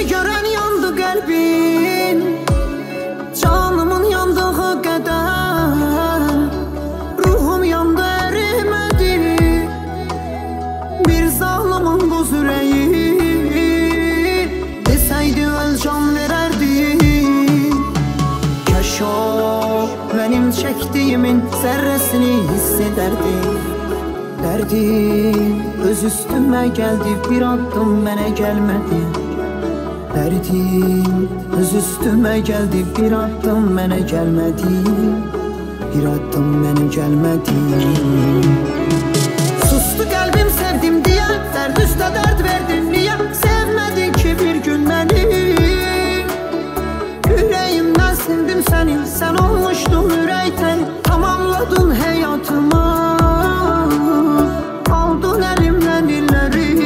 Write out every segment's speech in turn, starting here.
görən yandı qəlbin, canımın yandığı qədər ruhum yandı ərimədi. Bir zalımın buz ürəyi desəydi öl can verərdi. Kəş o mənim çəkdiyimin zərrəsini hiss edərdi. Dərdim öz üstümə gəldi, bir addım mənə gəlmədi. Dərdim öz üstümə gəldi, bir addım mənə gəlmədi. Bir addım mənə gəlmədi. Sustu qəlbim sevdim deyə, dərd üstə dərd verdim niyə? Sevmədi ki bir gün məni. Ürəyimdən sevdim səni, sən olmuşdun ürəkdən, tamamladın həyatımı. Aldın əlimdən illərimi.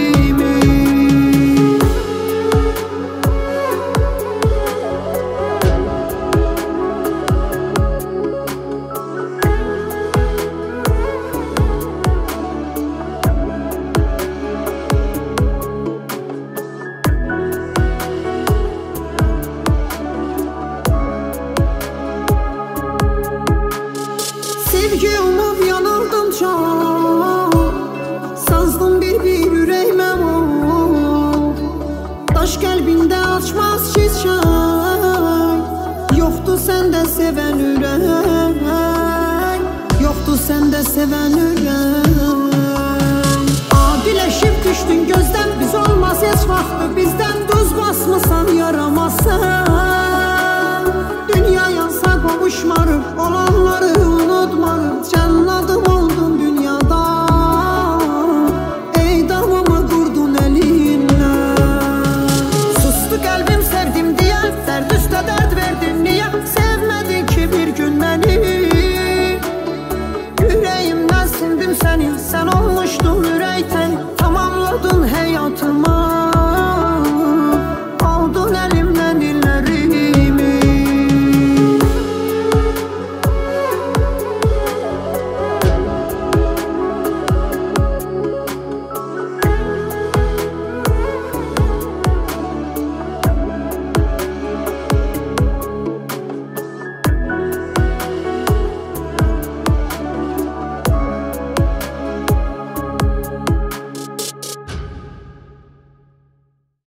Sevgi umub yanıldım çok, sazdım bir ürəyimə o. Daş qəlbində açmaz çiçək, yoxdur səndə sevən ürək, yoxdur səndə sevən ürək. Adiləşib düşdün gözdən, biz olmaz heç vaxtı bizdən, duz basmısan yaramazsan. Dünya yansa qovuşmarıq, olar